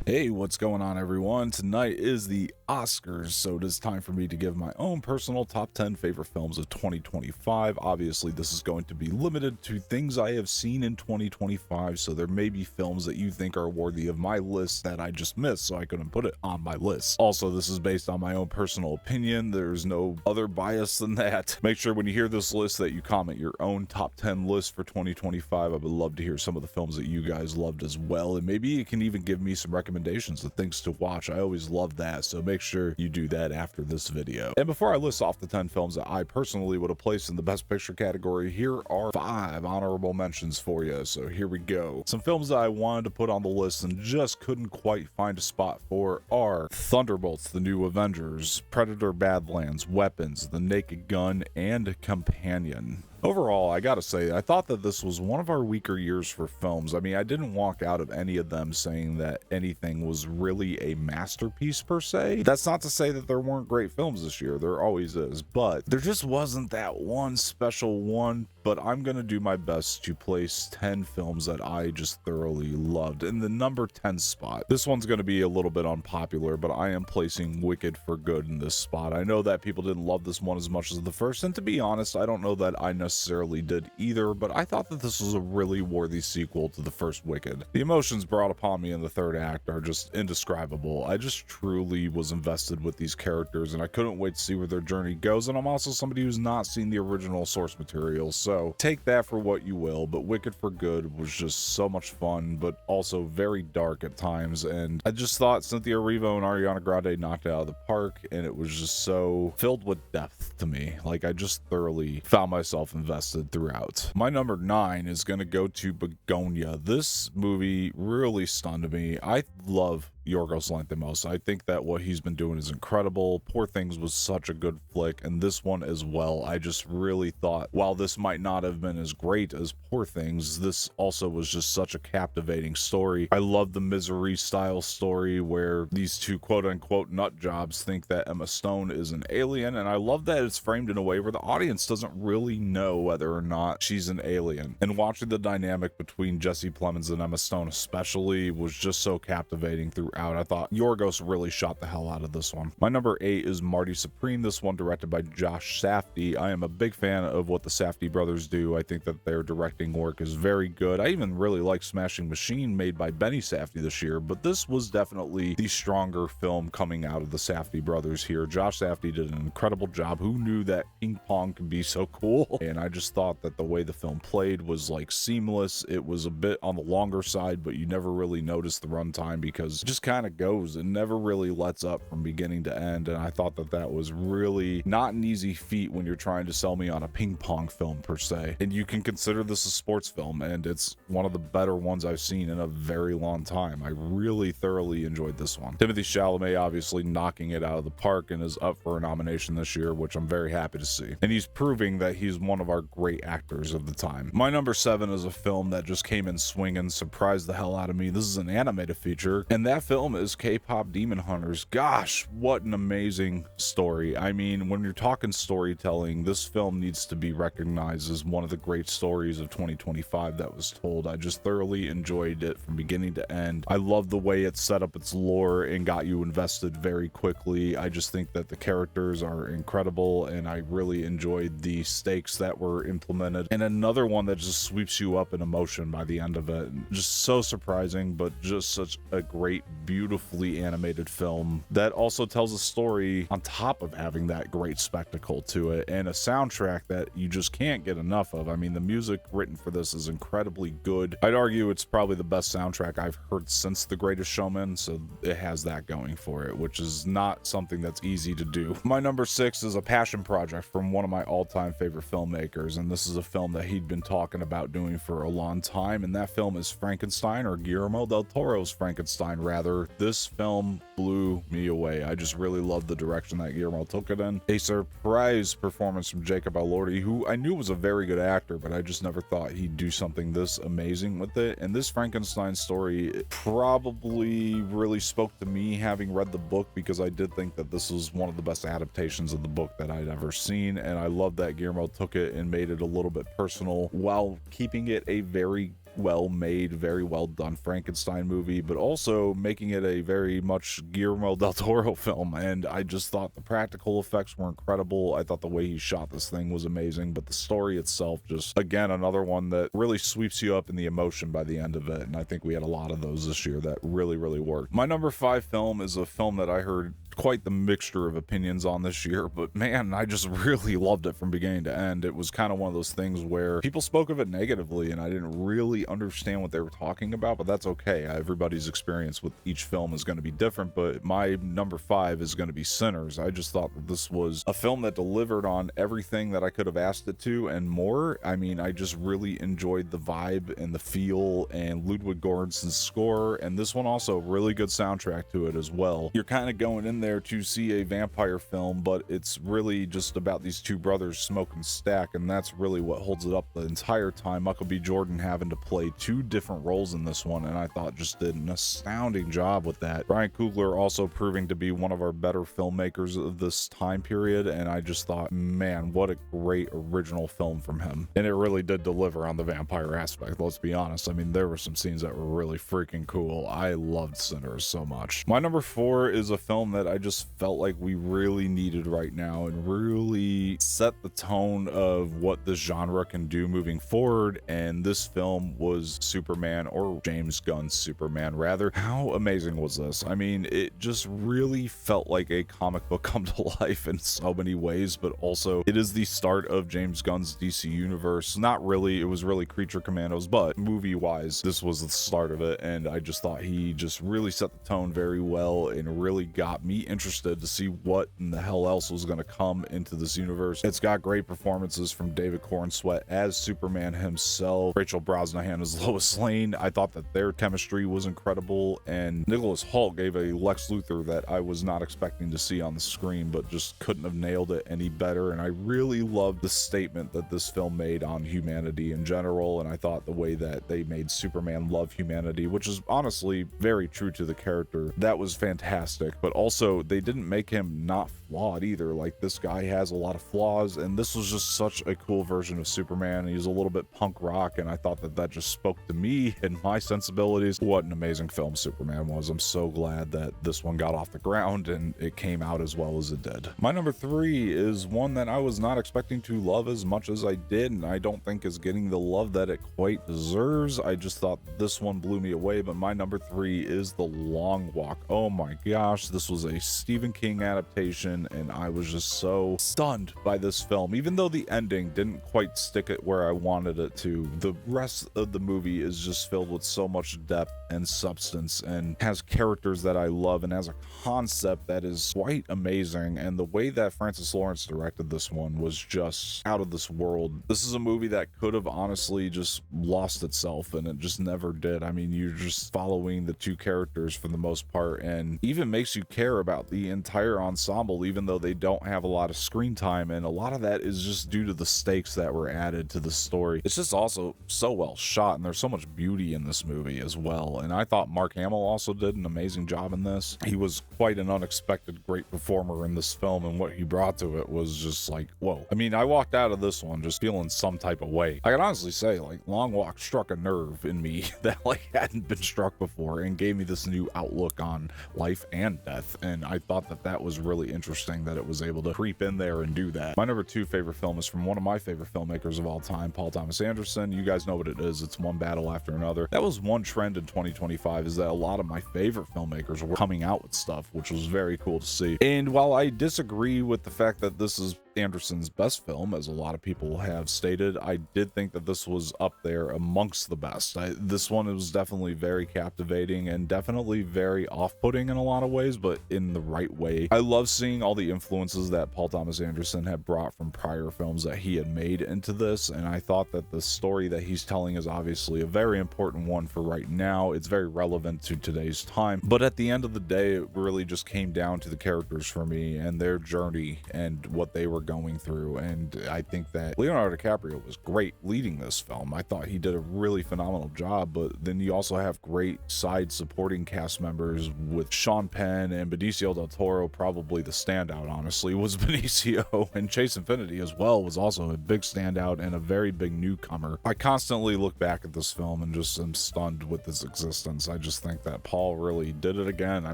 Hey, what's going on, everyone? Tonight is the Oscars, so it is time for me to give my own personal top 10 favorite films of 2025. Obviously, this is going to be limited to things I have seen in 2025, so there may be films that you think are worthy of my list that I just missed, so I couldn't put it on my list. Also, this is based on my own personal opinion. There's no other bias than that. Make sure when you hear this list that you comment your own top 10 list for 2025. I would love to hear some of the films that you guys loved as well, and maybe you can even give me some recommendations of things to watch. I always love that, so make sure you do that after this video. And before I list off the 10 films that I personally would have placed in the best picture category, here are 5 honorable mentions for you. So here we go. Some films that I wanted to put on the list and just couldn't quite find a spot for are Thunderbolts: The New Avengers, Predator: Badlands, Weapons, The Naked Gun, and Companion. Overall, I gotta say, I thought that this was one of our weaker years for films. I mean, I didn't walk out of any of them saying that anything was really a masterpiece per se. That's not to say that there weren't great films this year. There always is, but there just wasn't that one special one. But I'm gonna do my best to place 10 films that I just thoroughly loved in the number 10 spot. This one's gonna be a little bit unpopular, but I am placing Wicked for Good in this spot. I know that people didn't love this one as much as the first, and to be honest, I don't know that I necessarily did either, but I thought that this was a really worthy sequel to the first Wicked. The emotions brought upon me in the third act are just indescribable. I just truly was invested with these characters, and I couldn't wait to see where their journey goes, and I'm also somebody who's not seen the original source material, so take that for what you will. But Wicked for Good was just so much fun, but also very dark at times, and I just thought Cynthia Erivo and Ariana Grande knocked it out of the park, and it was just so filled with depth to me. Like, I just thoroughly found myself invested throughout. My number 9 is going to go to Begonia. This movie really stunned me. I love Yorgos Lanthimos. I think that what he's been doing is incredible. Poor Things was such a good flick, and this one as well. I just really thought, while this might not have been as great as Poor Things, this also was just such a captivating story. I love the Misery style story where these two quote-unquote nut jobs think that Emma Stone is an alien, and I love that it's framed in a way where the audience doesn't really know whether or not she's an alien. And watching the dynamic between Jesse Plemons and Emma Stone especially was just so captivating throughout. I thought Yorgos really shot the hell out of this one. My number 8 is Marty Supreme, this one directed by Josh Safdie. I am a big fan of what the Safdie brothers do. I think that their directing work is very good. I even really like Smashing Machine, made by Benny Safdie this year, but this was definitely the stronger film coming out of the Safdie brothers here. Josh Safdie did an incredible job. Who knew that ping pong could be so cool? And I just thought that the way the film played was like seamless. It was a bit on the longer side, but you never really noticed the runtime because it just kind of goes and never really lets up from beginning to end. And I thought that that was really not an easy feat when you're trying to sell me on a ping pong film per se. And you can consider this a sports film, and it's one of the better ones I've seen in a very long time. I really thoroughly enjoyed this one. Timothée Chalamet obviously knocking it out of the park and is up for a nomination this year, which I'm very happy to see. And he's proving that he's one of our great actors of the time. My number 7 is a film that just came in swinging, surprised the hell out of me. This is an animated feature, and that film is K-Pop Demon Hunters. Gosh, what an amazing story. I mean, when you're talking storytelling, this film needs to be recognized as one of the great stories of 2025 that was told. I just thoroughly enjoyed it from beginning to end. I love the way it set up its lore and got you invested very quickly. I just think that the characters are incredible, and I really enjoyed the stakes that were implemented. And another one that just sweeps you up in emotion by the end of it. Just so surprising, but just such a great, beautifully animated film that also tells a story on top of having that great spectacle to it, and a soundtrack that you just can't get enough of. I mean, the music written for this is incredibly good. I'd argue it's probably the best soundtrack I've heard since The Greatest Showman, so it has that going for it, which is not something that's easy to do. My number 6 is a passion project from one of my all-time favorite filmmakers, and this is a film that he'd been talking about doing for a long time, and that film is Frankenstein, or Guillermo del Toro's Frankenstein, rather. This film blew me away. I just really loved the direction that Guillermo took it in. A surprise performance from Jacob Elordi, who I knew was a very good actor, but I just never thought he'd do something this amazing with it. And this Frankenstein story probably really spoke to me, having read the book, because I did think that this was one of the best adaptations of the book that I'd ever seen. And I love that Guillermo took it and made it a little bit personal while keeping it a very well made, very well done Frankenstein movie, but also making it a very much Guillermo del Toro film. And I just thought the practical effects were incredible. I thought the way he shot this thing was amazing, but the story itself, just again, another one that really sweeps you up in the emotion by the end of it. And I think we had a lot of those this year that really, really worked. My number 5 film is a film that I heard quite the mixture of opinions on this year, but man, I just really loved it from beginning to end. It was kind of one of those things where people spoke of it negatively and I didn't really understand what they were talking about, but that's okay. Everybody's experience with each film is going to be different, but my number 5 is going to be Sinners. I just thought that this was a film that delivered on everything that I could have asked it to and more. I mean, I just really enjoyed the vibe and the feel and Ludwig Göransson's score, and this one also really good soundtrack to it as well. You're kind of going in there to see a vampire film, but it's really just about these two brothers smoke and stack, and that's really what holds it up the entire time. Michael B. Jordan having to play 2 different roles in this one, and I thought just did an astounding job with that. Ryan Coogler also proving to be one of our better filmmakers of this time period, and I just thought, man, what a great original film from him. And it really did deliver on the vampire aspect, let's be honest. I mean, there were some scenes that were really freaking cool. I loved Sinners so much. My number 4 is a film that I just felt like we really needed right now and really set the tone of what this genre can do moving forward, and this film was Superman, or James Gunn's Superman rather. How amazing was this? I mean, it just really felt like a comic book come to life in so many ways, but also it is the start of James Gunn's DC universe. Not really, it was really Creature Commandos, but movie wise this was the start of it, and I just thought he just really set the tone very well and really got me interested to see what in the hell else was going to come into this universe. It's got great performances from David Corenswet as Superman himself, Rachel Brosnahan as Lois Lane. I thought that their chemistry was incredible, and Nicholas Hoult gave a Lex Luthor that I was not expecting to see on the screen, but just couldn't have nailed it any better. And I really loved the statement that this film made on humanity in general, and I thought the way that they made Superman love humanity, which is honestly very true to the character, that was fantastic. But also they didn't make him not flawed either. Like, this guy has a lot of flaws, and this was just such a cool version of Superman. He's a little bit punk rock, and I thought that that just spoke to me and my sensibilities. What an amazing film Superman was. I'm so glad that this one got off the ground and it came out as well as it did. My number 3 is one that I was not expecting to love as much as I did, and I don't think is getting the love that it quite deserves. I just thought this one blew me away, but my number 3 is The Long Walk. Oh my gosh, this was a Stephen King adaptation, and I was just so stunned by this film. Even though the ending didn't quite stick it where I wanted it to, the rest of the movie is just filled with so much depth and substance, and has characters that I love, and has a concept that is quite amazing. And the way that Francis Lawrence directed this one was just out of this world. This is a movie that could have honestly just lost itself, and it just never did. I mean, you're just following the two characters for the most part, and even makes you care about the entire ensemble, even though they don't have a lot of screen time. And a lot of that is just due to the stakes that were added to the story. It's just also so well shot, and there's so much beauty in this movie as well. And I thought Mark Hamill also did an amazing job in this. He was quite an unexpected great performer in this film, and what he brought to it was just like, whoa. I mean, I walked out of this one just feeling some type of way. I can honestly say, like, Long Walk struck a nerve in me that like hadn't been struck before, and gave me this new outlook on life and death. And I thought that that was really interesting that it was able to creep in there and do that. My number 2 favorite film is from one of my favorite filmmakers of all time, Paul Thomas Anderson. You guys know what it is. It's one battle after another. That was one trend in 2025, is that a lot of my favorite filmmakers were coming out with stuff, which was very cool to see. And while I disagree with the fact that this is Anderson's best film, as a lot of people have stated, I did think that this was up there amongst the best. This one was definitely very captivating and definitely very off-putting in a lot of ways, but in the right way. I love seeing all the influences that Paul Thomas Anderson had brought from prior films that he had made into this, and I thought that the story that he's telling is obviously a very important one for right now. It's very relevant to today's time, but at the end of the day, it really just came down to the characters for me and their journey and what they were going through. And I think that Leonardo DiCaprio was great leading this film. I thought he did a really phenomenal job, but then you also have great side supporting cast members with Sean Penn and Benicio del Toro. Probably the standout, honestly, was Benicio, and Chase Infinity as well was also a big standout and a very big newcomer. I constantly look back at this film and just am stunned with its existence. I just think that Paul really did it again. I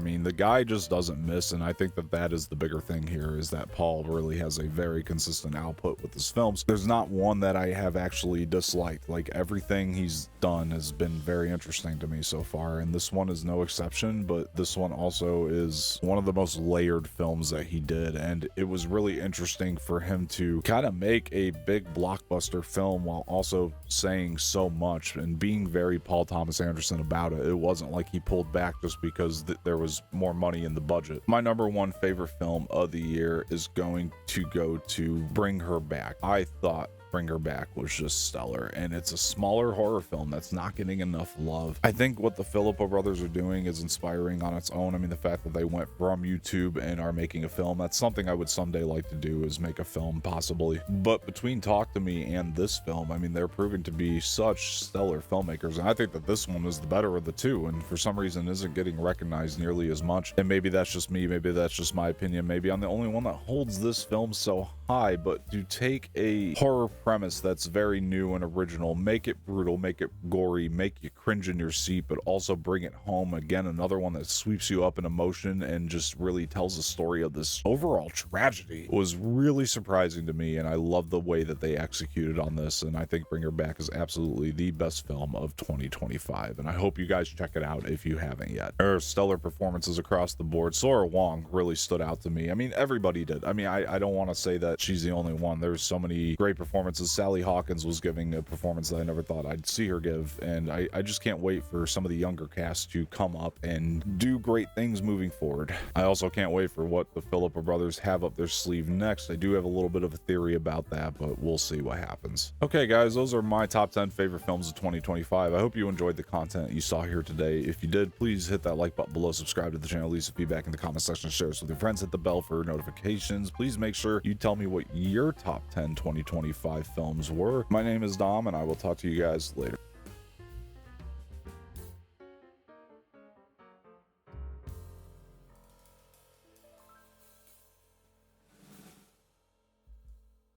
mean, the guy just doesn't miss, and I think that that is the bigger thing here, is that Paul really has a very consistent output with his films. There's not one that I have actually disliked. Like, everything he's done has been very interesting to me so far, and this one is no exception. But this one also is one of the most layered films that he did, and it was really interesting for him to kind of make a big blockbuster film while also saying so much and being very Paul Thomas Anderson about it. It wasn't like he pulled back just because there was more money in the budget. My number one favorite film of the year is going to go to Bring Her Back. I thought Bring Her Back was just stellar, and it's a smaller horror film that's not getting enough love. I think what the Philippo brothers are doing is inspiring on its own. I mean, the fact that they went from YouTube and are making a film, that's something I would someday like to do, is make a film possibly. But between Talk to Me and this film, I mean, they're proving to be such stellar filmmakers, and I think that this one is the better of the two, and for some reason isn't getting recognized nearly as much. And maybe that's just me, maybe that's just my opinion, maybe I'm the only one that holds this film so high. But to take a horror premise that's very new and original, make it brutal, make it gory, make you cringe in your seat, but also bring it home again, another one that sweeps you up in emotion and just really tells the story of this overall tragedy, was really surprising to me. And I love the way that they executed on this, and I think Bring Her Back is absolutely the best film of 2025, and I hope you guys check it out if you haven't yet. There are stellar performances across the board. Sora Wong really stood out to me. I mean, everybody did. I mean, I don't want to say that she's the only one. There's so many great performances. Sally Hawkins was giving a performance that I never thought I'd see her give, and I just can't wait for some of the younger cast to come up and do great things moving forward. I also can't wait for what the Philippo brothers have up their sleeve next. I do have a little bit of a theory about that, but we'll see what happens. Okay guys, those are my top 10 favorite films of 2025. I hope you enjoyed the content you saw here today. If you did, please hit that like button below, subscribe to the channel, leave some feedback in the comment section, share this with your friends, hit the bell for notifications. Please make sure you tell me what your top 10 2025 films were. My name is Dom, and I will talk to you guys later.